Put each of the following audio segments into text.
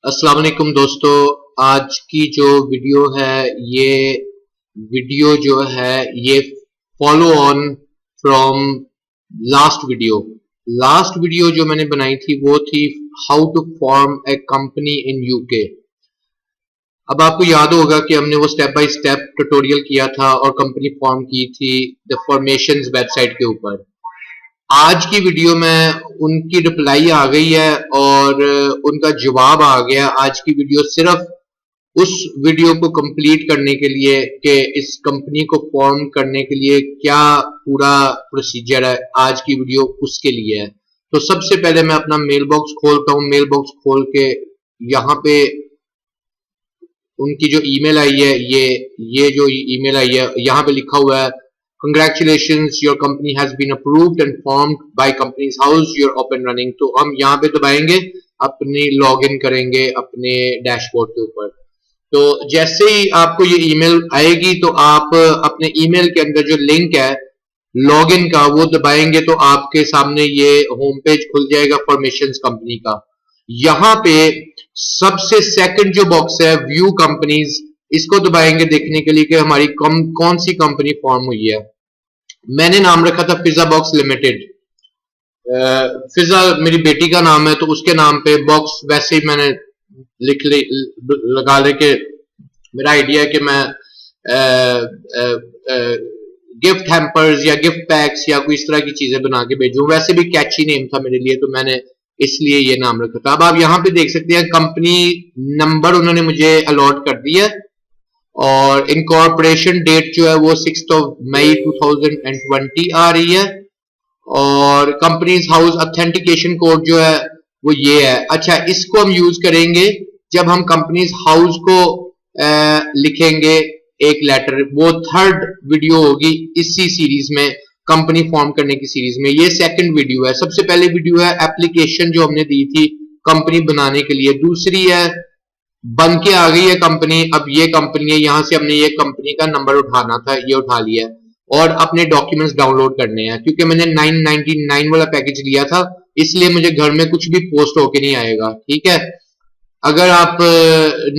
अस्सलाम वालेकुम दोस्तों। आज की जो वीडियो है ये वीडियो जो है ये follow on from last video जो मैंने बनाई थी वो थी how to form a company in UK. अब आपको याद होगा कि हमने वो स्टेप बाय स्टेप ट्यूटोरियल किया था और कंपनी फॉर्म की थी द फॉर्मेशंस वेबसाइट के ऊपर। आज की वीडियो में उनकी रिप्लाई आ गई है और उनका जवाब आ गया। आज की वीडियो सिर्फ उस वीडियो को कंप्लीट करने के लिए कि इस कंपनी को फॉर्म करने के लिए क्या पूरा प्रोसीजर है, आज की वीडियो उसके लिए है। तो सबसे पहले मैं अपना मेल बॉक्स खोलता हूं। मेल बॉक्स खोल के यहाँ पे उनकी जो ईमेल आई है ये जो ईमेल आई है यहाँ पे लिखा हुआ है Congratulations, your company has been approved and formed by Companies House. You're up and running. तो हम यहाँ पे दबाएंगे, अपनी लॉग इन करेंगे अपने डैशबोर्ड के ऊपर। तो जैसे ही आपको ये ईमेल आएगी तो आप अपने ईमेल के अंदर जो लिंक है लॉग इन का वो दबाएंगे तो आपके सामने ये होम पेज खुल जाएगा फॉर्मेशंस कंपनी का। यहाँ पे सबसे सेकंड जो बॉक्स है व्यू कंपनीज, इसको दबाएंगे देखने के लिए कि हमारी कौन सी कंपनी फॉर्म हुई है। मैंने नाम रखा था फिजा बॉक्स लिमिटेड। फिजा मेरी बेटी का नाम है तो उसके नाम पे बॉक्स वैसे ही मैंने लगा ले के मेरा आइडिया है कि मैं गिफ्ट हैम्पर्स या गिफ्ट पैक्स या कोई इस तरह की चीजें बना के भेजूं। वैसे भी कैची नेम था मेरे लिए तो मैंने इसलिए ये नाम रखा था। अब आप यहाँ पे देख सकते हैं कंपनी नंबर उन्होंने मुझे अलॉट कर दिया और इनकॉर्पोरेशन डेट जो है वो 6 मई 2020 आ रही है और कंपनीज हाउस ऑथेंटिकेशन कोड जो है वो ये है। अच्छा, इसको हम यूज करेंगे जब हम कंपनीज हाउस को लिखेंगे एक लेटर। वो थर्ड वीडियो होगी इसी सीरीज में, कंपनी फॉर्म करने की सीरीज में। ये सेकंड वीडियो है। सबसे पहले वीडियो है एप्लीकेशन जो हमने दी थी कंपनी बनाने के लिए। दूसरी है बन के आ गई है कंपनी, अब ये कंपनी है, यहां से हमने ये कंपनी का नंबर उठाना था, ये उठा लिया और अपने डॉक्यूमेंट्स डाउनलोड करने हैं। क्योंकि मैंने 999 वाला पैकेज लिया था इसलिए मुझे घर में कुछ भी पोस्ट होके नहीं आएगा। ठीक है, अगर आप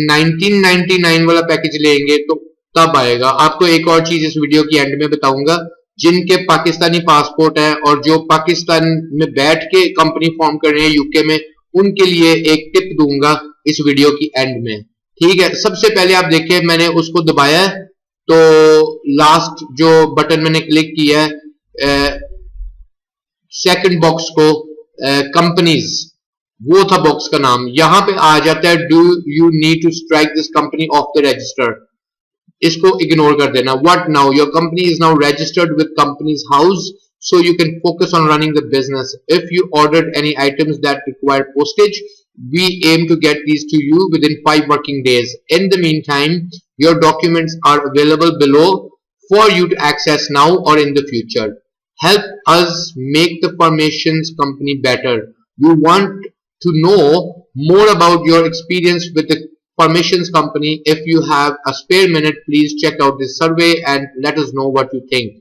1999 वाला पैकेज लेंगे तो तब आएगा। आपको एक और चीज इस वीडियो की एंड में बताऊंगा, जिनके पाकिस्तानी पासपोर्ट है और जो पाकिस्तान में बैठ के कंपनी फॉर्म कर रहे हैं यूके में, उनके लिए एक टिप दूंगा इस वीडियो की एंड में। ठीक है, सबसे पहले आप देखिए मैंने उसको दबाया तो लास्ट जो बटन मैंने क्लिक किया है सेकंड बॉक्स को कंपनीज, वो था बॉक्स का नाम। यहां पे आ जाता है do you need to strike this company off the register. इसको इग्नोर कर देना। What now, your company is now registered with companies House so you can focus on running the business. If you ordered any items that require postage, we aim to get these to you within 5 working days. In the meantime, your documents are available below for you to access now or in the future. Help us make the formations company better. You want to know more about your experience with the formations company? If you have a spare minute, please check out this survey and let us know what you think.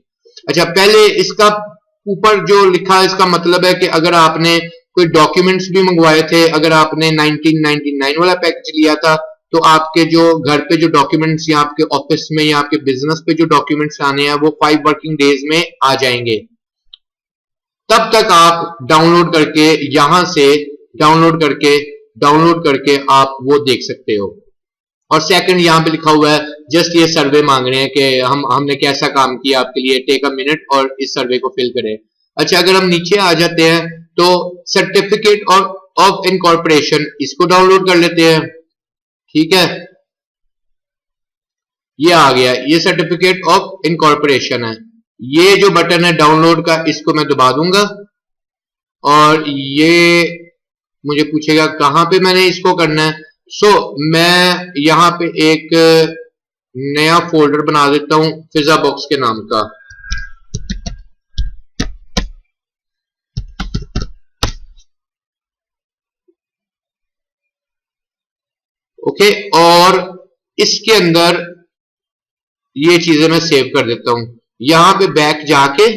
अच्छा, पहले इसका ऊपर जो लिखा है इसका मतलब है कि अगर आपने कोई डॉक्यूमेंट्स भी मंगवाए थे, अगर आपने 1999 वाला पैकेज लिया था तो आपके जो घर पे जो डॉक्यूमेंट्स या आपके ऑफिस में या आपके बिजनेस पे जो डॉक्यूमेंट्स आने हैं वो 5 वर्किंग डेज में आ जाएंगे। तब तक आप डाउनलोड करके यहां से डाउनलोड करके आप वो देख सकते हो। और सेकंड यहाँ पे लिखा हुआ है जस्ट ये सर्वे मांग रहे हैं कि हमने कैसा काम किया आपके लिए, टेक अ मिनट और इस सर्वे को फिल करें। अच्छा, अगर हम नीचे आ जाते हैं तो सर्टिफिकेट ऑफ इनकॉर्पोरेशन, इसको डाउनलोड कर लेते हैं। ठीक है, ये आ गया, ये सर्टिफिकेट ऑफ इनकॉर्पोरेशन है। ये जो बटन है डाउनलोड का, इसको मैं दबा दूंगा और ये मुझे पूछेगा कहां पे मैंने इसको करना है। मैं यहां पे एक नया फोल्डर बना देता हूं फिजा बॉक्स के नाम का। ओके, और इसके अंदर ये चीजें मैं सेव कर देता हूं। यहां पे बैक जाके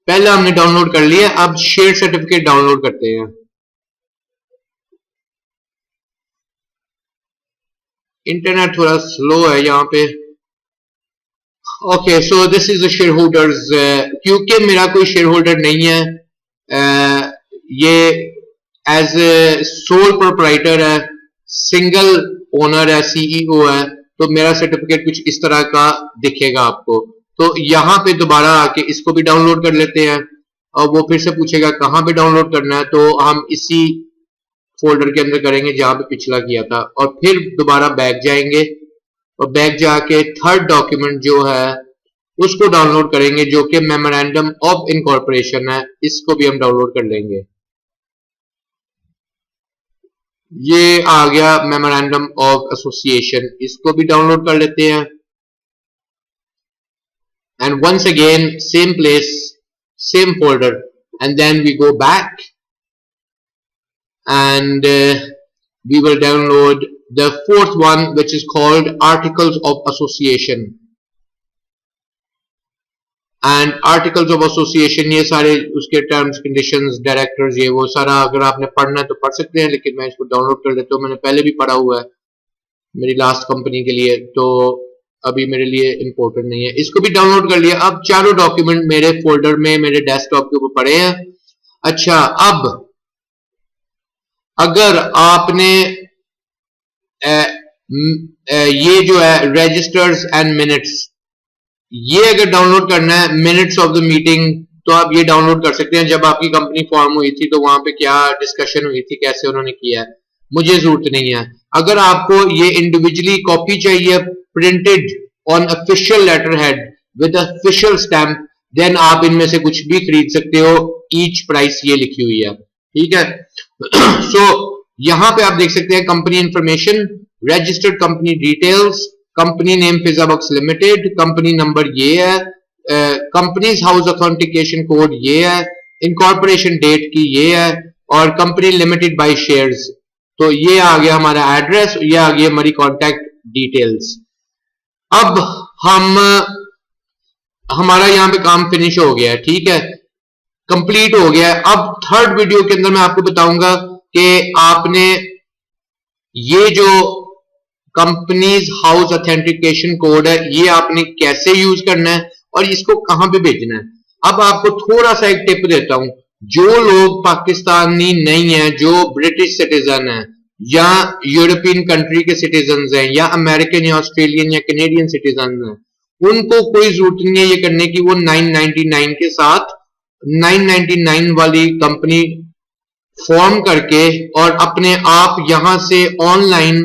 पहले हमने डाउनलोड कर लिया, अब शेयर सर्टिफिकेट डाउनलोड करते हैं। इंटरनेट थोड़ा स्लो है यहाँ पे। Okay, so this is the share holders. क्योंकि मेरा कोई शेयर होल्डर नहीं है, ये एज ए सोल प्रोप्राइटर है, सिंगल ओनर है, सीईओ है, तो मेरा सर्टिफिकेट कुछ इस तरह का दिखेगा आपको। तो यहाँ पे दोबारा आके इसको भी डाउनलोड कर लेते हैं, और वो फिर से पूछेगा कहाँ पे डाउनलोड करना है, तो हम इसी फोल्डर के अंदर करेंगे जहां पे पिछला किया था, और फिर दोबारा बैक जाएंगे, और बैक जाके थर्ड डॉक्यूमेंट जो है उसको डाउनलोड करेंगे, जो कि मेमोरेंडम ऑफ इनकॉर्पोरेशन है। इसको भी हम डाउनलोड कर लेंगे। ये आ गया मेमोरेंडम ऑफ एसोसिएशन, इसको भी डाउनलोड कर लेते हैं। And once again same place, same folder, and then we go back and we will download the fourth one, which is called Articles of Association. And Articles of Association, ये सारे उसके terms, conditions, directors, ये वो सारा अगर आपने पढ़ना है तो पढ़ सकते हैं, लेकिन मैं इसको डाउनलोड कर लेता हूँ। मैंने पहले भी पढ़ा हुआ है मेरी लास्ट कंपनी के लिए, तो अभी मेरे लिए इम्पोर्टेंट नहीं है। इसको भी डाउनलोड कर लिया। अब चारों डॉक्यूमेंट मेरे फोल्डर में, मेरे डेस्कटॉप के ऊपर पड़े हैं। अच्छा, अब अगर आपने ये जो है रजिस्टर्स एंड मिनट्स, ये अगर डाउनलोड करना है, मिनट्स ऑफ द मीटिंग, तो आप ये डाउनलोड कर सकते हैं। जब आपकी कंपनी फॉर्म हुई थी तो वहां पे क्या डिस्कशन हुई थी, कैसे उन्होंने किया है, मुझे जरूरत नहीं है। अगर आपको ये इंडिविजुअली कॉपी चाहिए, printed on official letter head with official stamp, then आप इनमें से कुछ भी खरीद सकते हो। ईच प्राइस ये लिखी हुई है, ठीक है। सो यहां पे आप देख सकते हैं company information, registered company details, company name फिजाबक्स लिमिटेड, कंपनी नंबर ये है, कंपनीज हाउस ऑथेंटिकेशन कोड ये है, इनकॉर्पोरेशन डेट की ये है, और कंपनी लिमिटेड बाय शेयर्स। तो ये आ गया हमारा एड्रेस, ये आ गया हमारी कॉन्टैक्ट डिटेल्स। अब हमारा यहां पे काम फिनिश हो गया है, ठीक है, कंप्लीट हो गया है। अब थर्ड वीडियो के अंदर मैं आपको बताऊंगा कि आपने ये जो कंपनीज हाउस ऑथेंटिकेशन कोड है, ये आपने कैसे यूज करना है और इसको कहां पे भेजना है। अब आपको थोड़ा सा एक टिप देता हूं, जो लोग पाकिस्तानी नहीं है, जो ब्रिटिश सिटीजन है या यूरोपियन कंट्री के सिटीजन हैं या अमेरिकन या ऑस्ट्रेलियन या कैनेडियन सिटीजन हैं, उनको कोई जरूरत नहीं है ये करने की। वो 999 के साथ 999 वाली कंपनी फॉर्म करके और अपने आप यहां से ऑनलाइन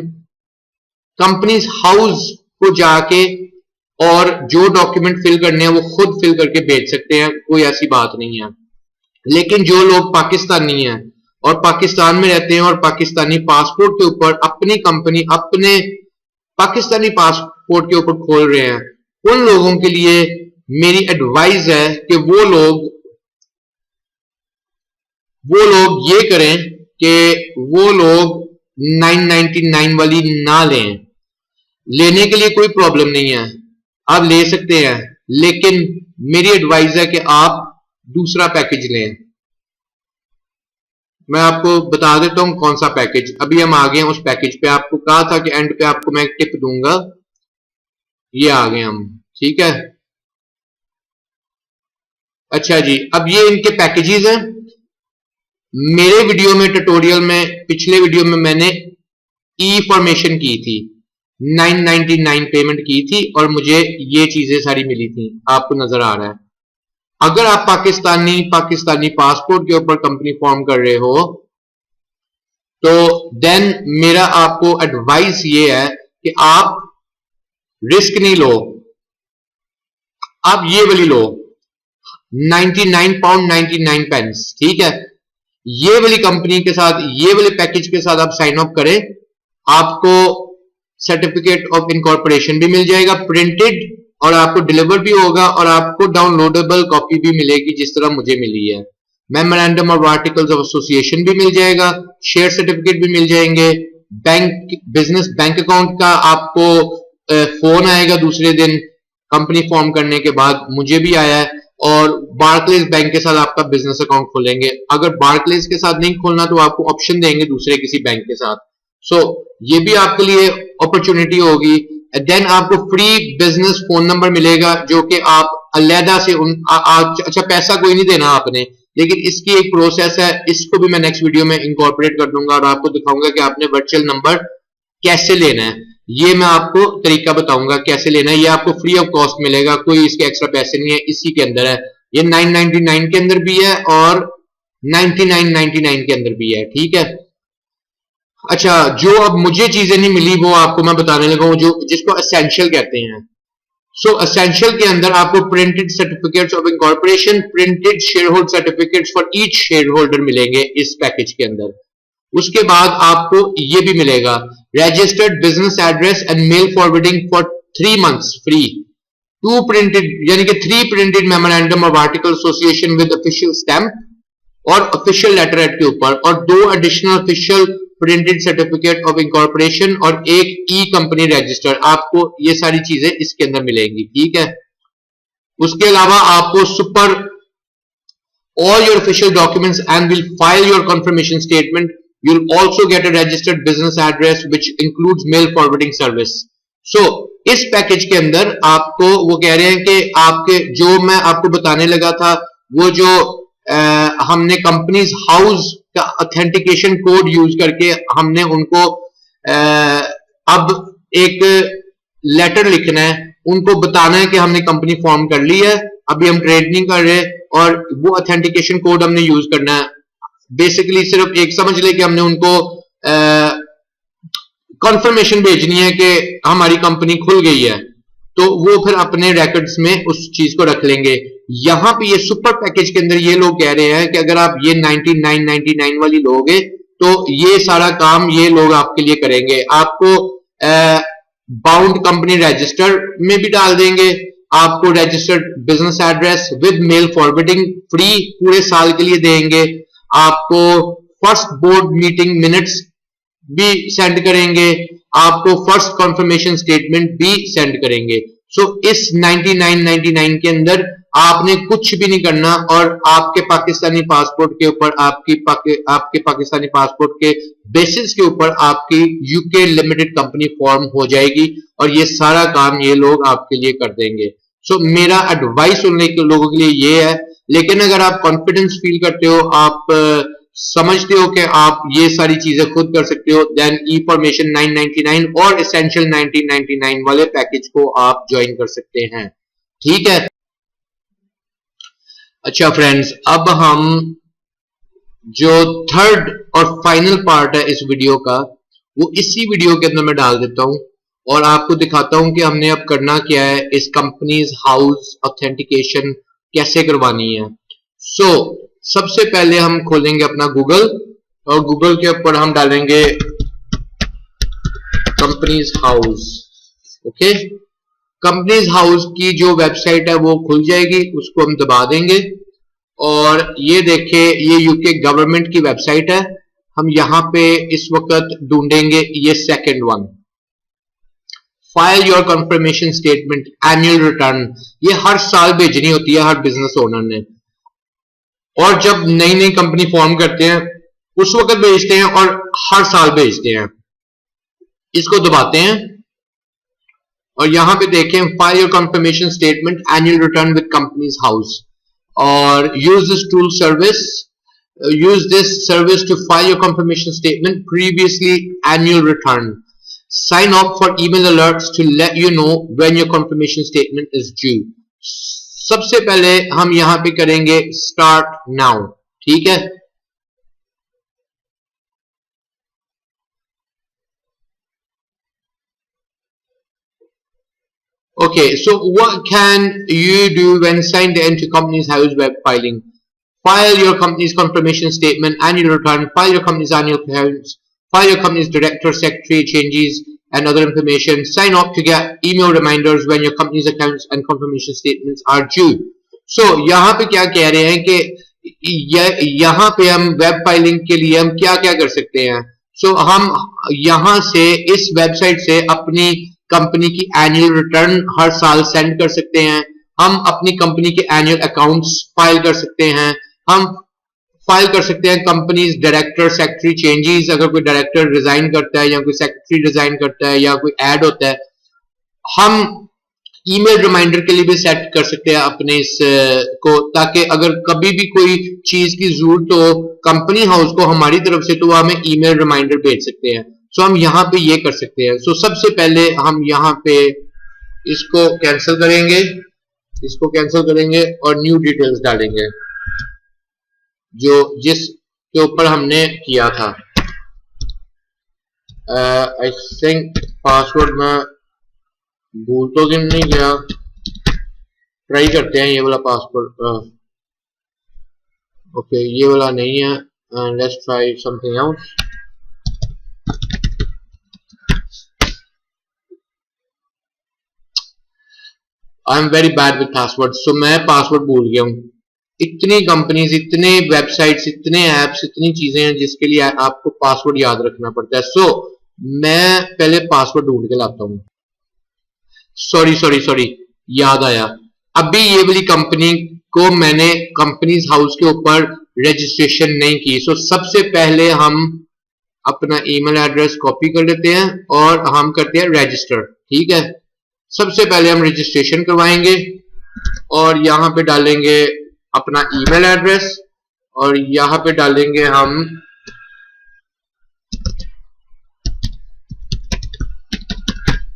कंपनीज हाउस को जाके और जो डॉक्यूमेंट फिल करने हैं वो खुद फिल करके भेज सकते हैं, कोई ऐसी बात नहीं है। लेकिन जो लोग पाकिस्तानी हैं और पाकिस्तान में रहते हैं और पाकिस्तानी पासपोर्ट के ऊपर अपनी कंपनी अपने पाकिस्तानी पासपोर्ट के ऊपर खोल रहे हैं, उन लोगों के लिए मेरी एडवाइस है कि वो लोग ये करें कि वो लोग 999 वाली ना लें। लेने के लिए कोई प्रॉब्लम नहीं है, आप ले सकते हैं, लेकिन मेरी एडवाइस है कि आप दूसरा पैकेज लें। मैं आपको बता देता हूं कौन सा पैकेज। अभी हम आ गए हैं उस पैकेज पे। आपको कहा था कि एंड पे आपको मैं एक टिप दूंगा, ये आ गए हम, ठीक है। अच्छा जी, अब ये इनके पैकेजेस हैं। मेरे वीडियो में, ट्यूटोरियल में, पिछले वीडियो में मैंने ई फॉर्मेशन की थी, 999 पेमेंट की थी और मुझे ये चीजें सारी मिली थी, आपको नजर आ रहा है। अगर आप पाकिस्तानी पासपोर्ट के ऊपर कंपनी फॉर्म कर रहे हो तो देन मेरा आपको एडवाइस ये है कि आप रिस्क नहीं लो, आप ये वाली लो, 99 पाउंड 99 पेंस, ठीक है। ये वाली कंपनी के साथ, ये वाले पैकेज के साथ आप साइन अप करें, आपको सर्टिफिकेट ऑफ इनकॉर्पोरेशन भी मिल जाएगा प्रिंटेड, और आपको डिलीवर भी होगा, और आपको डाउनलोडेबल कॉपी भी मिलेगी जिस तरह मुझे मिली है। Memorandum of articles of association भी मिल जाएगा, शेयर सर्टिफिकेट भी मिल जाएंगे, बिजनेस बैंक अकाउंट का आपको फोन आएगा दूसरे दिन कंपनी फॉर्म करने के बाद, मुझे भी आया है, और बार्कलेज बैंक के साथ आपका बिजनेस अकाउंट खोलेंगे। अगर बार्कलेज के साथ नहीं खोलना तो आपको ऑप्शन देंगे दूसरे किसी बैंक के साथ। सो ये भी आपके लिए अपॉर्चुनिटी होगी। देन आपको फ्री बिजनेस फोन नंबर मिलेगा जो कि आप अलहदा से अच्छा पैसा कोई नहीं देना आपने, लेकिन इसकी एक प्रोसेस है, इसको भी मैं नेक्स्ट वीडियो में इंकॉर्पोरेट कर दूंगा और आपको दिखाऊंगा कि आपने वर्चुअल नंबर कैसे लेना है। ये मैं आपको तरीका बताऊंगा कैसे लेना है। ये आपको फ्री ऑफ कॉस्ट मिलेगा, कोई इसके एक्स्ट्रा पैसे नहीं है, इसी के अंदर है। ये 999 के अंदर भी है और 9999 के अंदर भी है, ठीक है। अच्छा, जो अब मुझे चीजें नहीं मिली वो आपको मैं बताने लगा हूं, जो जिसको एसेंशियल कहते हैं। सो एसेंशियल के अंदर आपको printed certificates of incorporation, printed share holder certificates for each share holder मिलेंगे इस पैकेज के अंदर। उसके बाद आपको ये भी मिलेगा registered business address and mail forwarding for 3 months free, 2 printed यानी कि 3 printed memorandum of article association with official stamp और ऑफिशियल लेटर हेड के ऊपर, और 2 additional official printed certificate of incorporation और 1 ई कंपनी रजिस्टर। आपको ये सारी चीजें इसके अंदर मिलेंगी, ठीक है। उसके अलावा आपको super all your official documents and will file your confirmation statement. You'll also get a registered business address which includes mail forwarding service. So इस पैकेज के अंदर आपको वो कह रहे हैं कि आपके जो मैं आपको बताने लगा था वो जो हमने कंपनीज हाउस का ऑथेंटिकेशन कोड यूज करके हमने उनको अब एक लेटर लिखना है, उनको बताना है कि हमने कंपनी फॉर्म कर ली है, अभी हम ट्रेड नहीं कर रहे, और वो ऑथेंटिकेशन कोड हमने यूज करना है। बेसिकली सिर्फ एक समझ ले कि हमने उनको कंफर्मेशन भेजनी है कि हमारी कंपनी खुल गई है, तो वो फिर अपने रिकॉर्ड्स में उस चीज को रख लेंगे। यहां पे ये सुपर पैकेज के अंदर ये लोग कह रहे हैं कि अगर आप ये 9999 वाली लोगे तो ये सारा काम ये लोग आपके लिए करेंगे। आपको बाउंड कंपनी रजिस्टर में भी डाल देंगे, आपको registered business address with mail forwarding free पूरे साल के लिए देंगे, आपको फर्स्ट बोर्ड मीटिंग मिनट्स भी सेंड करेंगे, आपको फर्स्ट कंफर्मेशन स्टेटमेंट भी सेंड करेंगे। सो इस 9999 के अंदर आपने कुछ भी नहीं करना और आपके पाकिस्तानी पासपोर्ट के ऊपर आपके पाकिस्तानी पासपोर्ट के बेसिस के ऊपर आपकी यूके लिमिटेड कंपनी फॉर्म हो जाएगी और ये सारा काम ये लोग आपके लिए कर देंगे। सो मेरा एडवाइस उन लोगों के लिए ये है, लेकिन अगर आप कॉन्फिडेंस फील करते हो, आप समझते हो कि आप ये सारी चीजें खुद कर सकते हो, देन ई फॉर्मेशन 999 और एसेंशियल 1999 वाले पैकेज को आप ज्वाइन कर सकते हैं, ठीक है। अच्छा फ्रेंड्स, अब हम जो थर्ड और फाइनल पार्ट है इस वीडियो का वो इसी वीडियो के अंदर मैं डाल देता हूं और आपको दिखाता हूं कि हमने अब करना क्या है, इस कंपनीज हाउस ऑथेंटिकेशन कैसे करवानी है। सो सबसे पहले हम खोलेंगे अपना गूगल और गूगल के ऊपर हम डालेंगे companies house. Okay, companies house की जो वेबसाइट है वो खुल जाएगी, उसको हम दबा देंगे और ये देखें ये यूके गवर्नमेंट की वेबसाइट है। हम यहां पे इस वक्त ढूंढेंगे ये second one, file your confirmation statement annual return. ये हर साल भेजनी होती है हर बिजनेस ओनर ने, और जब नई नई कंपनी फॉर्म करते हैं उस वक्त भेजते हैं और हर साल भेजते हैं। इसको दबाते हैं और यहां पे देखें file your confirmation statement annual return with companies house और use this tool service, use this service to file your confirmation statement previously annual return. Sign up for email alerts to let you know when your confirmation statement is due. सबसे पहले हम यहां पे करेंगे start now, ठीक है। Okay, so what can you do when signed into company's house web filing? File your company's confirmation statement, annual return, file your company's annual accounts, file your company's director, secretary changes and other information. Sign up to get email reminders when your company's accounts and confirmation statements are due. So यहाँ पे क्या कह रहे हैं कि यहाँ पे हम वेब फाइलिंग के लिए हम क्या क्या कर सकते हैं। So हम यहाँ से इस वेबसाइट से अपनी कंपनी की एनुअल रिटर्न हर साल सेंड कर सकते हैं, हम अपनी कंपनी के एनुअल अकाउंट्स फाइल कर सकते हैं, हम फाइल कर सकते हैं कंपनीज डायरेक्टर सेक्रेटरी चेंजेस, अगर कोई डायरेक्टर रिजाइन करता है या कोई सेक्रेटरी रिजाइन करता है या कोई ऐड होता है, हम ईमेल रिमाइंडर के लिए भी सेट कर सकते हैं अपने इस को, ताकि अगर कभी भी कोई चीज की जरूरत हो कंपनी हाउस को हमारी तरफ से, तो वो हमें ईमेल रिमाइंडर भेज सकते हैं। सो हम यहाँ पे ये कर सकते हैं। सो सबसे पहले हम यहाँ पे इसको कैंसिल करेंगे, इसको कैंसिल करेंगे और न्यू डिटेल्स डालेंगे जो जिस के ऊपर हमने किया था। आई थिंक पासवर्ड में भूल तो नहीं गया, ट्राई करते हैं ये वाला पासवर्ड। ओके ये वाला नहीं है, let's try something else. I am very bad with password, so मैं पासवर्ड भूल गया हूँ। इतनी कंपनीज, इतने वेबसाइट्स, इतने एप्स, इतनी चीजें हैं जिसके लिए आपको पासवर्ड याद रखना पड़ता है। सो मैं पहले पासवर्ड ढूंढ के लाता हूँ। सॉरी, याद आया, अभी ये वाली कंपनी को मैंने कंपनीज हाउस के ऊपर रजिस्ट्रेशन नहीं की। सो सबसे पहले हम अपना ईमेल एड्रेस कॉपी कर लेते हैं और हम करते हैं रजिस्टर। ठीक है, सबसे पहले हम रजिस्ट्रेशन करवाएंगे और यहां पे डालेंगे अपना ईमेल एड्रेस और यहां पे डालेंगे हम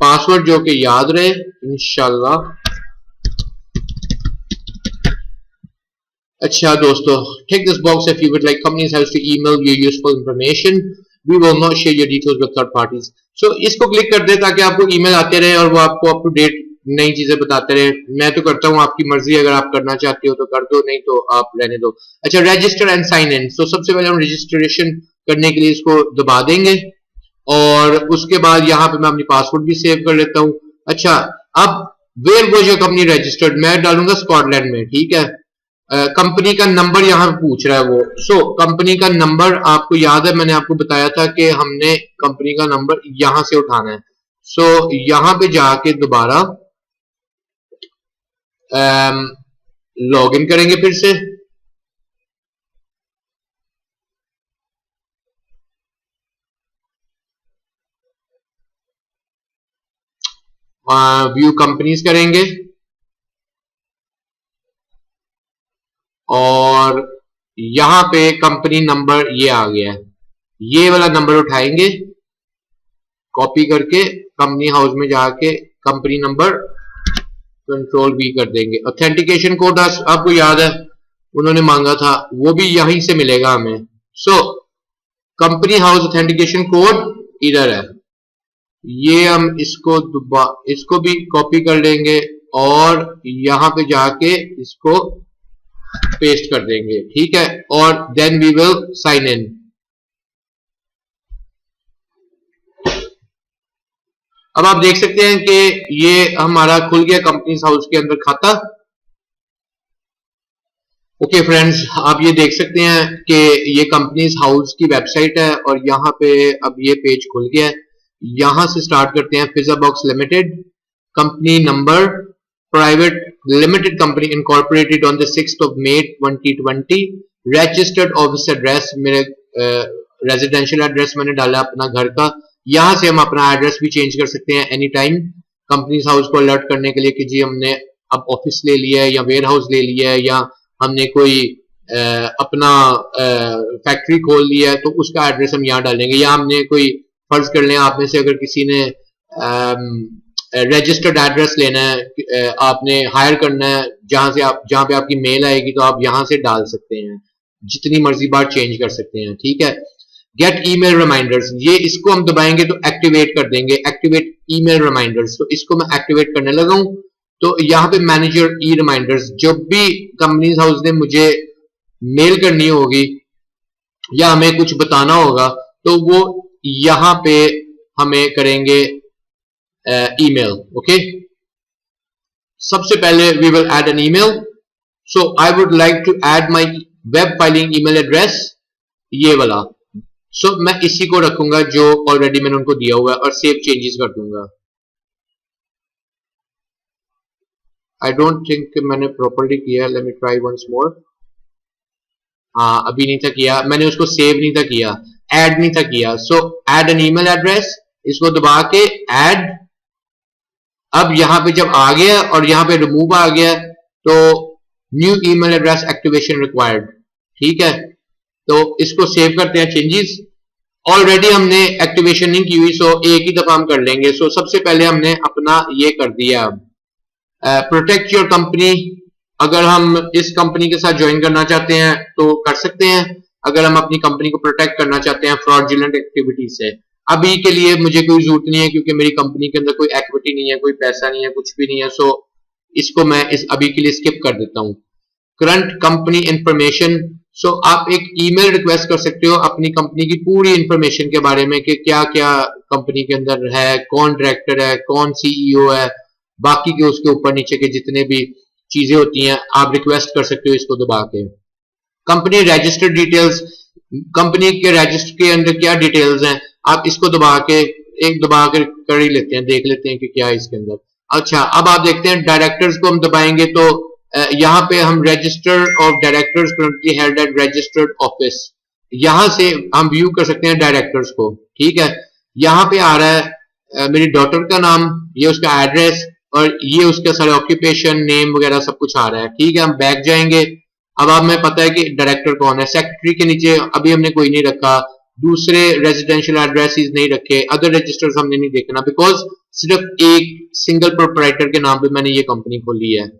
पासवर्ड जो कि याद रहे इंशाल्लाह। अच्छा दोस्तों, tick this box if you would like companies house to email you useful information, we will not share your details with third parties. So इसको क्लिक कर दे ताकि आपको ईमेल आते रहे और वो आपको अप टू डेट नई चीजें बताते रहे। मैं तो करता हूँ, आपकी मर्जी, अगर आप करना चाहते हो तो कर दो, नहीं तो आप रहने दो। अच्छा, रजिस्टर एंड साइन इन। सो सबसे पहले हम रजिस्ट्रेशन करने के लिए इसको दबा देंगे और उसके बाद यहाँ पे मैं अपनी पासवर्ड भी सेव कर लेता हूँ। अच्छा, अब where was your company registered, मैं डालूंगा स्कॉटलैंड में। ठीक है, कंपनी का नंबर यहाँ पे पूछ रहा है वो। सो कंपनी का नंबर आपको याद है, मैंने आपको बताया था कि हमने कंपनी का नंबर यहां से उठाना है। सो यहां पे जाके दोबारा लॉग इन करेंगे फिर से। व्यू कंपनीज करेंगे और यहां पे कंपनी नंबर ये आ गया है, ये वाला नंबर उठाएंगे कॉपी करके, कंपनी हाउस में जाके कंपनी नंबर कंट्रोल भी कर देंगे। ऑथेंटिकेशन कोड आपको याद है उन्होंने मांगा था, वो भी यहीं से मिलेगा हमें। So company house authentication code इधर है, ये हम इसको भी कॉपी कर लेंगे और यहां पे जाके इसको पेस्ट कर देंगे। ठीक है, और then we will sign in. अब आप देख सकते हैं कि ये हमारा खुल गया कंपनीज हाउस के अंदर खाता। ओके फ्रेंड्स, आप ये देख सकते हैं कि ये कंपनीज हाउस की वेबसाइट है और यहाँ पे अब ये पेज खुल गया है। यहां से स्टार्ट करते हैं। Pizza box limited, company number, private limited company incorporated on the 6th of May 2020, registered office address, मेरे रेजिडेंशियल एड्रेस मैंने डाला अपना घर का। यहां से हम अपना एड्रेस भी चेंज कर सकते हैं एनी टाइम, कंपनीज हाउस को अलर्ट करने के लिए कि जी हमने अब ऑफिस ले लिया है या वेयर हाउस ले लिया है या हमने कोई अपना फैक्ट्री खोल लिया है, तो उसका एड्रेस हम यहाँ डालेंगे। या हमने कोई, फर्ज कर लें आप में से अगर किसी ने रजिस्टर्ड एड्रेस लेना है, आपने हायर करना है जहां पे आपकी मेल आएगी, तो आप यहां से डाल सकते हैं, जितनी मर्जी बार चेंज कर सकते हैं। ठीक है, गेट ईमेल रिमाइंडर्स, ये इसको हम दबाएंगे तो एक्टिवेट कर देंगे, एक्टिवेट ईमेल रिमाइंडर्स। तो इसको मैं एक्टिवेट करने लगा हूं। तो यहाँ पे मैनेजर ई रिमाइंडर्स, जब भी कंपनीज हाउस ने मुझे मेल करनी होगी या हमें कुछ बताना होगा तो वो यहां पे हमें करेंगे ईमेल। ओके, सबसे पहले we will add an email. So I would like to add my web filing email address, ये वाला। सो मैं इसी को रखूंगा जो ऑलरेडी मैंने उनको दिया हुआ है और सेव चेंजेस कर दूंगा। आई डोंट थिंक मैंने प्रॉपरली किया, let me try once more. हाँ, अभी नहीं था किया मैंने, उसको सेव नहीं था किया, ऐड नहीं था किया। सो ऐड एन ईमेल एड्रेस, इसको दबा के ऐड। अब यहां पे जब आ गया और यहां पे रिमूव आ गया तो new email address activation required, ठीक है। तो इसको सेव करते हैं चेंजेस। ऑलरेडी हमने एक्टिवेशन नहीं की हुई, सो एक ही दफा हम कर लेंगे। सो सबसे पहले हमने अपना ये कर दिया, प्रोटेक्ट योर कंपनी। अगर हम इस कंपनी के साथ ज्वाइन करना चाहते हैं तो कर सकते हैं, अगर हम अपनी कंपनी को प्रोटेक्ट करना चाहते हैं फ्रॉडुलेंट एक्टिविटी से। अभी के लिए मुझे कोई जरूरत नहीं है क्योंकि मेरी कंपनी के अंदर कोई इक्विटी नहीं है, कोई पैसा नहीं है, कुछ भी नहीं है। सो इसको मैं इस अभी के लिए स्किप कर देता हूं। करंट कंपनी इंफॉर्मेशन, सो आप एक ईमेल रिक्वेस्ट कर सकते हो अपनी कंपनी की पूरी इंफॉर्मेशन के बारे में कि क्या क्या कंपनी के अंदर है, कौन डायरेक्टर है, कौन सीईओ है, बाकी के उसके ऊपर नीचे के जितने भी चीजें होती हैं आप रिक्वेस्ट कर सकते हो इसको दबा के। कंपनी रजिस्टर्ड डिटेल्स, कंपनी के रजिस्टर के अंदर क्या डिटेल्स हैं, आप इसको दबा के एक दबा कर ही लेते हैं, देख लेते हैं कि क्या है इसके अंदर। अच्छा, अब आप देखते हैं डायरेक्टर्स को हम दबाएंगे तो यहाँ पे हम register of directors currently held at registered office, यहां से हम व्यू कर सकते हैं डायरेक्टर्स को, ठीक है। यहाँ पे आ रहा है मेरी डॉटर का नाम, ये उसका एड्रेस और ये उसका सारे ऑक्यूपेशन नेम वगैरह सब कुछ आ रहा है, ठीक है। हम बैक जाएंगे। अब हमें पता है कि डायरेक्टर कौन है। सेक्रेटरी के नीचे अभी हमने कोई नहीं रखा, दूसरे रेजिडेंशियल एड्रेसेस नहीं रखे, अदर रजिस्टर्स हमने नहीं देखना, बिकॉज सिर्फ एक सिंगल प्रोप्राइटर के नाम पे मैंने ये कंपनी खोली है।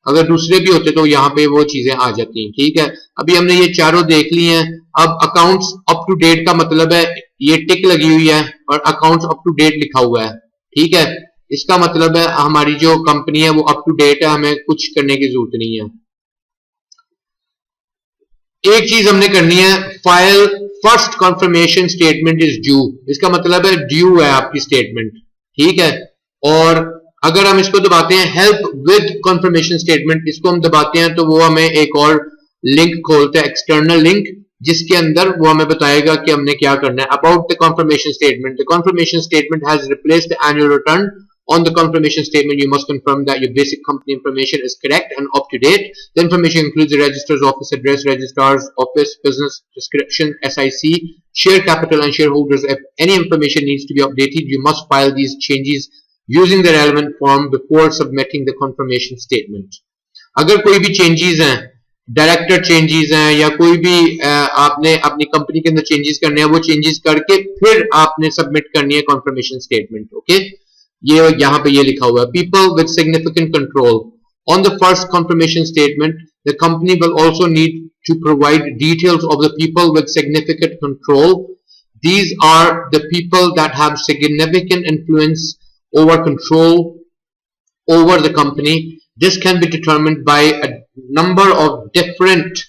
अगर दूसरे भी होते तो यहाँ पे वो चीजें आ जाती हैं, ठीक है। अभी हमने ये चारों देख ली हैं। अब अकाउंट्स अप टू डेट का मतलब है ये टिक लगी हुई है और अकाउंट्स अप टू डेट लिखा हुआ है, ठीक है। इसका मतलब है हमारी जो कंपनी है वो अप टू डेट है, हमें कुछ करने की जरूरत नहीं है। एक चीज हमने करनी है, file first confirmation statement is due, इसका मतलब है ड्यू है आपकी स्टेटमेंट, ठीक है। और अगर हम इसको दबाते हैं हेल्प विद कंफर्मेशन स्टेटमेंट, इसको हम दबाते हैं तो वो हमें एक और लिंक खोलता है, एक्सटर्नल लिंक, जिसके अंदर वो हमें बताएगा कि हमने क्या करना है। About the confirmation statement, the confirmation statement has replaced the annual return. On the confirmation statement, you must confirm that your basic company information is correct and up to date. The information includes the registrar's office address, registrar's office, business description, SIC, share capital and shareholders. If any information needs to be updated, you must file these changes using the relevant form before submitting the confirmation statement. अगर कोई भी changes हैं, director changes हैं या कोई भी आपने अपनी कंपनी के अंदर चेंजेस करने हैं, वो चेंजेस करके फिर आपने सबमिट करनी है कंफर्मेशन स्टेटमेंट, ओके। ये यहाँ पे ये लिखा हुआ है, people with significant control. On the first confirmation statement the company will also need to provide details of the people with significant control. These are the people that have significant influence over control over the company. This can be determined by a number of different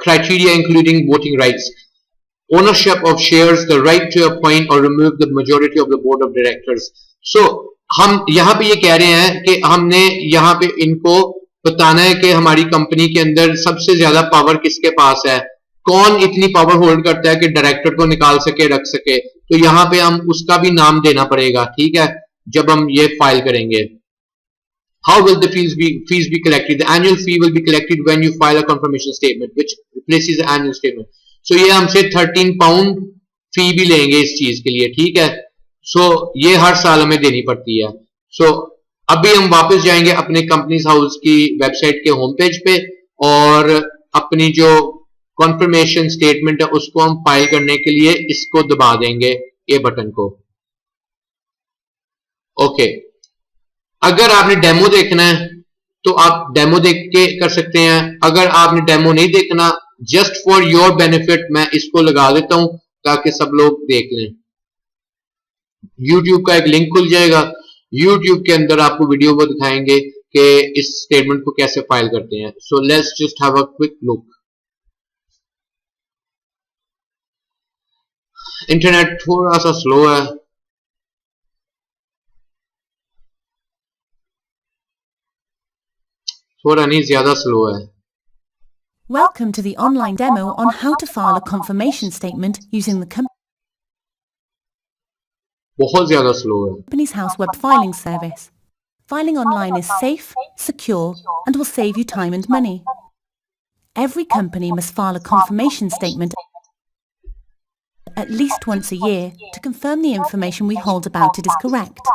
criteria, including voting rights, ownership of shares, the right to appoint or remove the majority of the board of directors. So हम यहाँ पे ये कह रहे हैं कि हमने यहाँ पे इनको बताना है कि हमारी कंपनी के अंदर सबसे ज्यादा पावर किसके पास है, कौन इतनी पावर होल्ड करता है कि डायरेक्टर को निकाल सके, रख सके। तो यहाँ पे हम उसका भी नाम देना पड़ेगा, ठीक है, जब हम ये फाइल करेंगे। How will the fees be collected? The annual fee will be collected when you file a confirmation statement, which replaces the annual statement. So ये हमसे 13 पाउंड फी भी लेंगे इस चीज के लिए, ठीक है। So ये हर साल हमें देनी पड़ती है। So अभी हम वापस जाएंगे अपने कंपनीज हाउस की वेबसाइट के होम पेज पे और अपनी जो कॉन्फर्मेशन स्टेटमेंट है उसको हम फाइल करने के लिए इसको दबा देंगे, ए बटन को, ओके। अगर आपने डेमो देखना है तो आप डेमो देख के कर सकते हैं। अगर आपने डेमो नहीं देखना, जस्ट फॉर योर बेनिफिट मैं इसको लगा देता हूं ताकि सब लोग देख लें। YouTube का एक लिंक खुल जाएगा, YouTube के अंदर आपको वीडियो वो दिखाएंगे कि इस स्टेटमेंट को कैसे फाइल करते हैं। So let's just have a quick look. Internet थोड़ा सा स्लो है, थोड़ा नहीं ज्यादा स्लो है। Welcome to the online demo on how to file a confirmation statement using the बहुत ज्यादा स्लो है। Company's House web filing service. Filing online is safe, secure, and will save you time and money. Every company must file a confirmation statement at least once a year to confirm the information we hold about it is correct.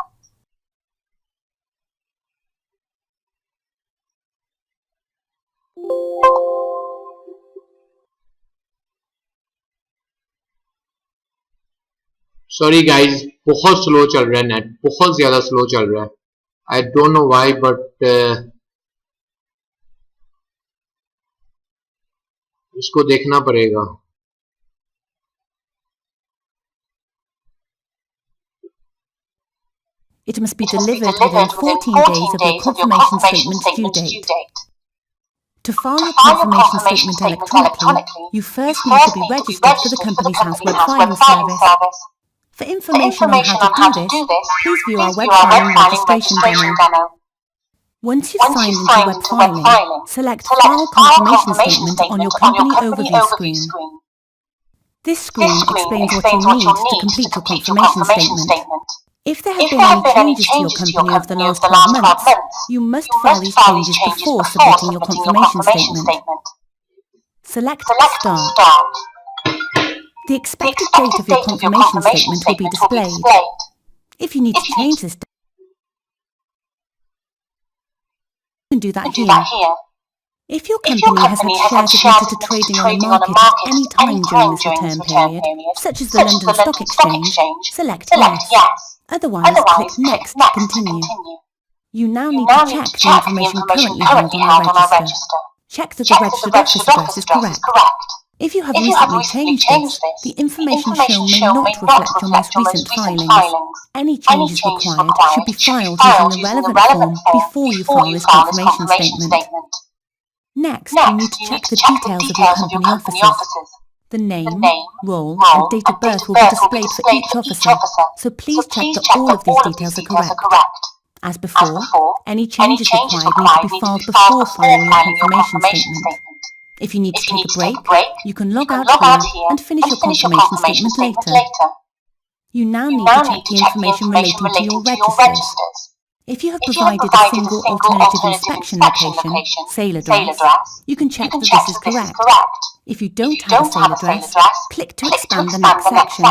Sorry guys, बहुत slow चल रहा है net, बहुत ज्यादा slow चल रहा है। I don't know why but इसको देखना पड़ेगा। It must be delivered within 14 days of your confirmation statement due date. To file your confirmation statement electronically, you first need to be registered for the Company's House web filing service. For information on how to do this, please view our web filing registration demo. Once you've signed into web filing, select File Confirmation Statement on your company overview screen. This screen explains what you'll need to complete your confirmation statement. If there have been any changes to your company over the last 12 months, you must file these changes before submitting your confirmation statement. Select Start. The expected date of your confirmation statement will be displayed. If you need to change this, you can do that here. If your company has had shares admitted to trading on the market at any time during this return period, such as the London Stock Exchange, select Yes. Otherwise, click Next to continue. You now need to check the information currently held on our register. Check that the registered office address is correct. If you have recently changed this, the information shown may not reflect your most recent filings. Any changes required should be filed using the relevant form before you file this confirmation statement. Next, you need to check the details of your company officers. The name, role, and date of birth will be displayed for each officer, so please check that all of these details are correct. As before, any changes required need to be filed before filing your confirmation statement. If you need to take a break, you can log out here and finish your confirmation statement later. You now need to check the information relating to your registers. If you have provided a single alternative inspection location, sale address, you can check that this is correct. If you don't have a sale address, click to expand the next section.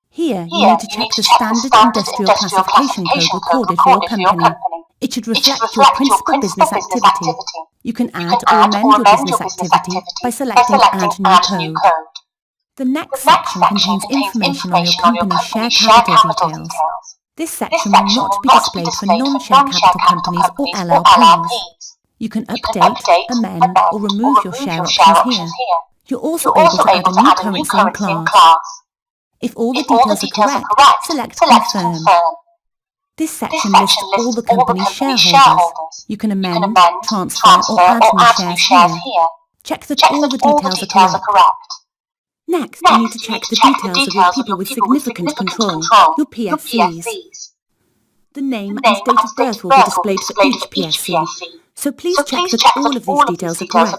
Here, you need to check the Standard Industrial Classification Code recorded for your company. It should reflect your principal business activity. You can add or amend your business activity by selecting Add New Code. The next section contains information on your company's share capital details. This section will not be displayed for non-share capital companies or LLPs. You can update, amend, or remove your share options here. You're also able to add a new currency and class. If all the details are correct, select Confirm. This section lists all the company's shareholders. You can amend, transfer, or add new shares here. Check that all the details are correct. Next, you need to check the details of your people with significant control, your PSCs. The name and date of birth will be displayed for each PSC, so please check that all of these details are correct.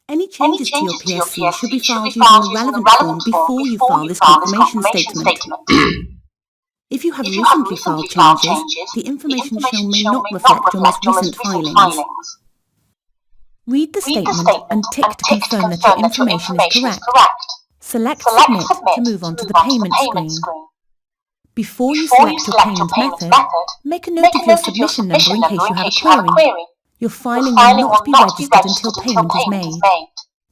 Any changes to your PSC should be filed using the relevant form before you file this confirmation statement. If you have recently filed changes, the information shown may not reflect your most recent filings. Read the statement and tick to confirm that your information is correct. Select Submit to move on to the payment screen. Before you select your payment method, make a note of your submission number in case you have a query. Your filing will not be registered until payment is made.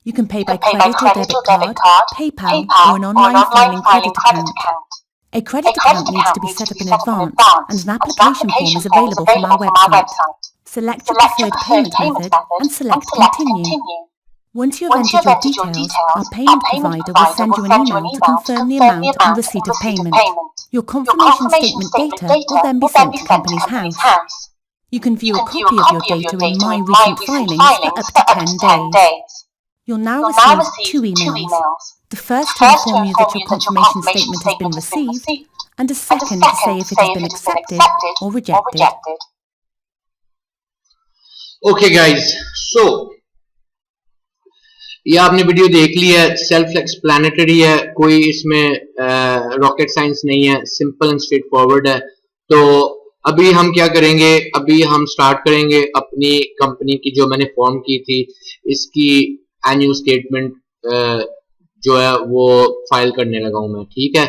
You can pay by credit or debit card, PayPal, or an online filing credit account. A credit account needs to be set up in advance, and an application form is available from our website. Select your preferred payment method and select Continue. Once you have entered your details, our payment provider will send you an email to confirm the amount and receipt of payment. Your confirmation statement data will then be sent to Company's House. You can view a copy of your data in My Recent Filings for up to 10 days. You'll now receive 2 emails. The first to inform you that your confirmation statement has been received, and a second to say if it has been accepted or rejected. Okay guys, so ये आपने video देख ली है, self explanatory है, कोई इसमें rocket science नहीं है, simple and straight forward है। तो अभी हम क्या करेंगे, अभी हम स्टार्ट करेंगे अपनी कंपनी की जो मैंने फॉर्म की थी इसकी एनुअल स्टेटमेंट जो है वो फाइल करने लगा हूं मैं, ठीक है।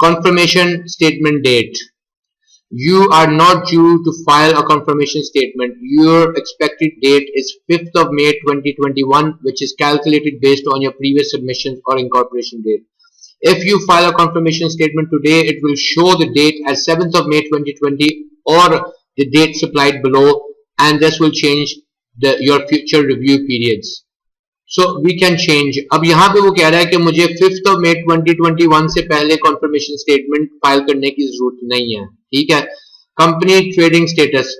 Confirmation statement date, you are not due to file a confirmation statement. Your expected date is 5th of May 2021, which is calculated based on your previous submissions or incorporation date. If you file a confirmation statement today, it will show the date as 7th of May 2020 or the date supplied below, and this will change your future review periods. So we can change. अब यहाँ पे वो कह रहा है कि मुझे 5th of May 2021 से पहले confirmation statement फाइल करने की जरूरत नहीं है, ठीक है। Company trading status,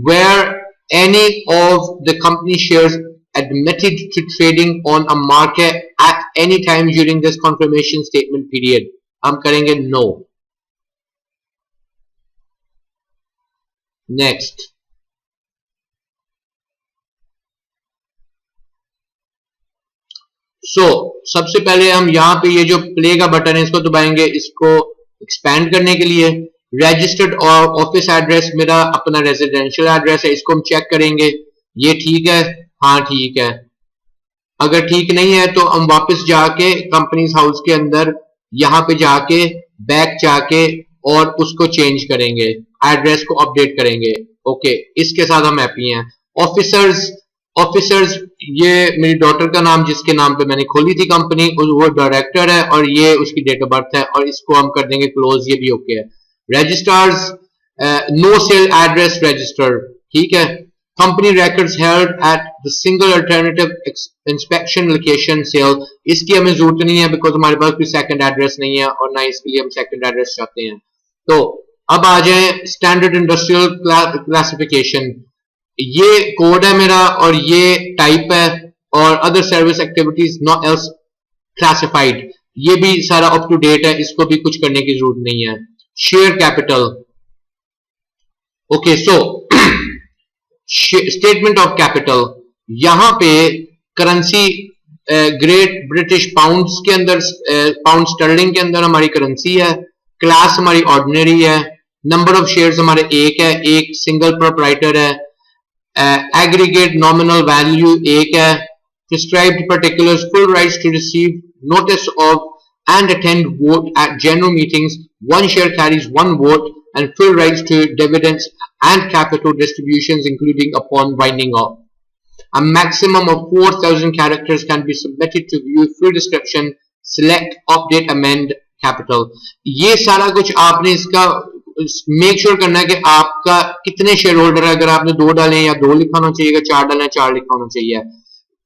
where any of the company shares admitted to trading on a market at any time during this confirmation statement period, हम करेंगे no. Next. सबसे पहले हम यहाँ पे ये जो प्ले का बटन है इसको दबाएंगे, इसको एक्सपैंड करने के लिए। रजिस्टर्ड और ऑफिस एड्रेस मेरा अपना रेजिडेंशियल एड्रेस है, इसको हम चेक करेंगे, ये ठीक है, हाँ ठीक है। अगर ठीक नहीं है तो हम वापस जाके कंपनीज हाउस के अंदर यहाँ पे जाके बैक जाके और उसको चेंज करेंगे, एड्रेस को अपडेट करेंगे। ओके, इसके साथ हम हैप्पी हैं। ऑफिसर्स ये मेरी डॉटर का नाम जिसके नाम पे मैंने खोली थी कंपनी, वो डायरेक्टर है और ये उसकी डेट ऑफ बर्थ है और इसको हम कर देंगे क्लोज, ये भी ओके है। Registrars, no sail address register, ठीक है। Company records held at the single alternative inspection location sail, इसकी हमें जरूरत नहीं है बिकॉज हमारे पास कोई सेकंड एड्रेस नहीं है और ना इसके लिए हम सेकंड एड्रेस चाहते हैं। तो अब आ जाए स्टैंडर्ड इंडस्ट्रियल क्लासिफिकेशन, ये कोड है मेरा और ये टाइप है, और other service activities not else classified, ये भी सारा अप टू डेट है, इसको भी कुछ करने की जरूरत नहीं है। Share capital, okay, so statement of capital, यहां पे करेंसी ग्रेट ब्रिटिश पाउंड्स के अंदर, पाउंड स्टर्लिंग के अंदर हमारी करेंसी है, क्लास हमारी ऑर्डिनरी है, नंबर ऑफ शेयर्स हमारे एक है, एक सिंगल प्रोप्राइटर है, एग्रीगेट नॉमिनल वैल्यू एक है, prescribed particulars, full rights to receive notice of and attend vote at general meetings, one share carries one vote, and full rights to dividends and capital distributions including upon winding up. A maximum of 4,000 characters can be submitted to view full description, select, update, amend capital. ये सारा कुछ आपने इसका make sure करना है कि आपका कितने शेयर होल्डर है, अगर आपने 2 डाले या 2 लिखा होना चाहिए, 4 डाले 4 लिखा होना चाहिए।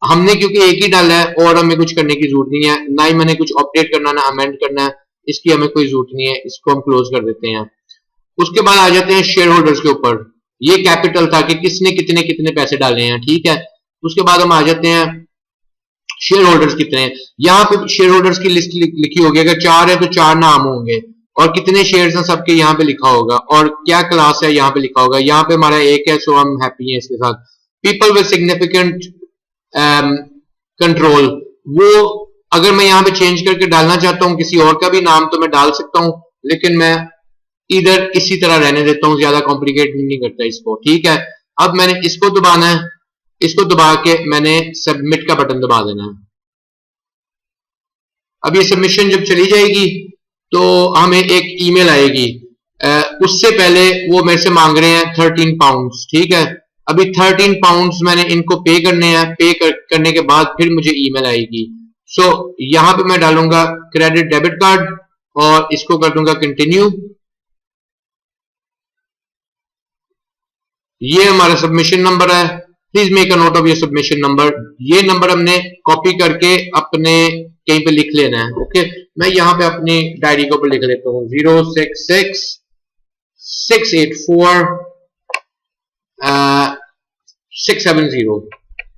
हमने क्योंकि एक ही डाला है और हमें कुछ करने की जरूरत नहीं है, ना ही मैंने कुछ अपडेट करना ना अमेंड करना है, इसकी हमें कोई जरूरत नहीं है, इसको हम क्लोज कर देते हैं। उसके बाद आ जाते हैं शेयर होल्डर्स के ऊपर, ये कैपिटल था कि किसने कितने कितने पैसे डाले हैं, ठीक है। उसके बाद हम आ जाते हैं शेयर होल्डर्स कितने हैं, यहाँ पे शेयर होल्डर्स की लिस्ट लिखी होगी, अगर 4 है तो 4 नाम होंगे और कितने शेयर्स हैं सबके यहाँ पे लिखा होगा और क्या क्लास है यहाँ पे लिखा होगा। यहाँ पे हमारा एक है, सो हम हैप्पी हैं इसके साथ। पीपल विद सिग्निफिकेंट कंट्रोल, वो अगर मैं यहाँ पे चेंज करके डालना चाहता हूँ किसी और का भी नाम तो मैं डाल सकता हूँ, लेकिन मैं इधर इसी तरह रहने देता हूँ, ज्यादा कॉम्प्लिकेट नहीं करता इसको, ठीक है। अब मैंने इसको दबाना है, इसको दबा के मैंने सबमिट का बटन दबा देना है। अब ये सबमिशन जब चली जाएगी तो हमें एक ईमेल आएगी, उससे पहले वो मेरे से मांग रहे हैं 13 पाउंड्स, ठीक है। अभी 13 पाउंड्स मैंने इनको पे करने हैं, करने के बाद फिर मुझे ईमेल आएगी। सो यहां पे मैं डालूंगा क्रेडिट डेबिट कार्ड और इसको कर दूंगा कंटिन्यू। ये हमारा सबमिशन नंबर है, please make a note of your submission number. ये नंबर हमने कॉपी करके अपने कहीं पे लिख लेना है, ओके। मैं यहां पे अपनी डायरी के ऊपर लिख लेता हूं 066 684 670।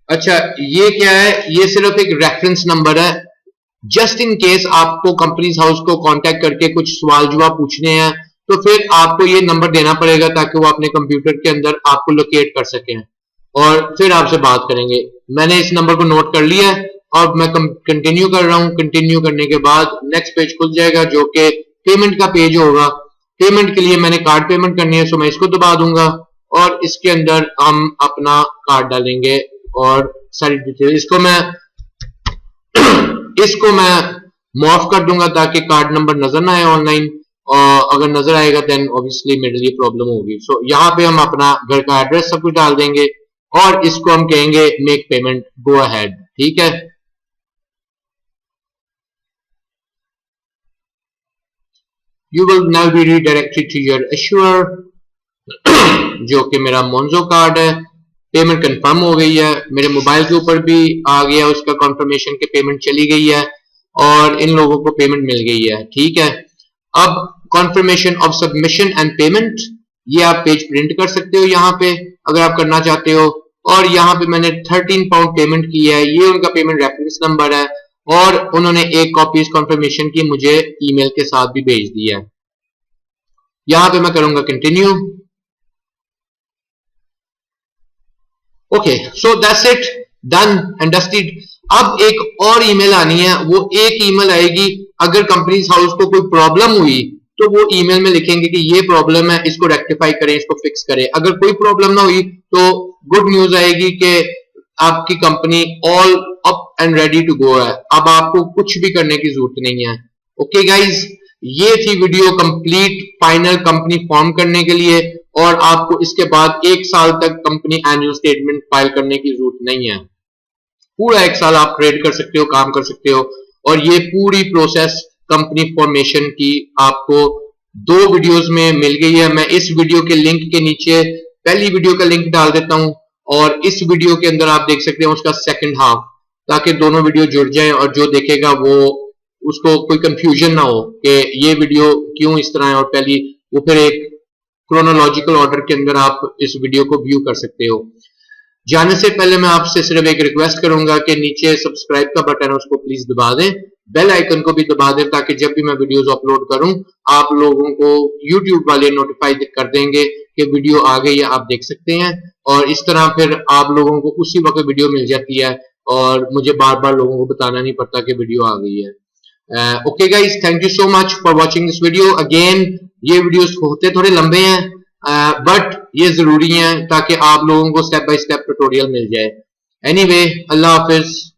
अच्छा, ये क्या है, ये सिर्फ एक रेफरेंस नंबर है, जस्ट इन केस आपको कंपनीज हाउस को कांटेक्ट करके कुछ सवाल जवाब पूछने हैं तो फिर आपको ये नंबर देना पड़ेगा ताकि वो अपने कंप्यूटर के अंदर आपको लोकेट कर सकें और फिर आपसे बात करेंगे। मैंने इस नंबर को नोट कर लिया है और मैं कंटिन्यू कर रहा हूं। कंटिन्यू करने के बाद नेक्स्ट पेज खुल जाएगा जो कि पेमेंट का पेज होगा। पेमेंट के लिए मैंने कार्ड पेमेंट करनी है, सो मैं इसको दबा दूंगा और इसके अंदर हम अपना कार्ड डालेंगे और सारी डिटेल इसको मैं मॉर्फ कर दूंगा ताकि कार्ड नंबर नजर ना आए ऑनलाइन, और अगर नजर आएगा देन ऑब्वियसली मेरे लिए प्रॉब्लम होगी। सो यहाँ पे हम अपना घर का एड्रेस सब कुछ डाल देंगे और इसको हम कहेंगे मेक पेमेंट, गो अहेड। ठीक है, you will now be redirected to your assure, जो कि मेरा मोन्जो कार्ड है। पेमेंट कंफर्म हो गई है, मेरे मोबाइल के ऊपर भी आ गया उसका कंफर्मेशन के पेमेंट चली गई है और इन लोगों को पेमेंट मिल गई है। ठीक है, अब confirmation of submission and payment, ये आप पेज प्रिंट कर सकते हो यहाँ पे अगर आप करना चाहते हो। और यहाँ पे मैंने 13 पाउंड पेमेंट की है, ये उनका पेमेंट रेफरेंस नंबर है और उन्होंने एक कॉपी इस कंफर्मेशन की मुझे ईमेल के साथ भी भेज दी है। यहाँ पे मैं करूंगा continue. Okay, so that's it, done and dusted. अब एक और ईमेल आनी है, वो एक ईमेल आएगी अगर कंपनीज हाउस को कोई प्रॉब्लम हुई तो वो ईमेल में लिखेंगे कि ये प्रॉब्लम है, इसको रेक्टिफाई करें, इसको फिक्स करें। अगर कोई प्रॉब्लम ना हुई तो गुड न्यूज आएगी कि आपकी company all up and ready to go है, अब आपको कुछ भी करने की जरूरत नहीं है। ओके गाइज, ये थी video complete final company form करने के लिए, और आपको इसके बाद 1 साल तक कंपनी एनुअल स्टेटमेंट फाइल करने की जरूरत नहीं है। पूरा 1 साल आप ट्रेड कर सकते हो, काम कर सकते हो, और ये पूरी प्रोसेस कंपनी फॉर्मेशन की आपको 2 वीडियोस में मिल गई है। मैं इस वीडियो के लिंक के नीचे पहली वीडियो का लिंक डाल देता हूं और इस वीडियो के अंदर आप देख सकते हैं उसका सेकंड हाफ, ताकि दोनों वीडियो जुड़ जाएं और जो देखेगा वो उसको कोई कंफ्यूजन ना हो कि ये वीडियो क्यों इस तरह है और पहली, वो फिर एक क्रोनोलॉजिकल ऑर्डर के अंदर आप इस वीडियो को व्यू कर सकते हो। जाने से पहले मैं आपसे सिर्फ एक रिक्वेस्ट करूंगा कि नीचे सब्सक्राइब का बटन है उसको प्लीज दबा दें, बेल आइकन को भी दबा दें, ताकि जब भी मैं वीडियोस अपलोड करूं आप लोगों को YouTube वाले नोटिफाई कर देंगे कि वीडियो आ गई है, आप देख सकते हैं। और इस तरह फिर आप लोगों को उसी वक्त वीडियो मिल जाती है और मुझे बार बार लोगों को बताना नहीं पड़ता कि वीडियो आ गई है। Okay guys, thank you so much for watching this video. Again ये वीडियोस होते थोड़े लंबे हैं बट ये जरूरी है ताकि आप लोगों को स्टेप बाय स्टेप ट्यूटोरियल मिल जाए। एनीवे, अल्लाह हाफिज।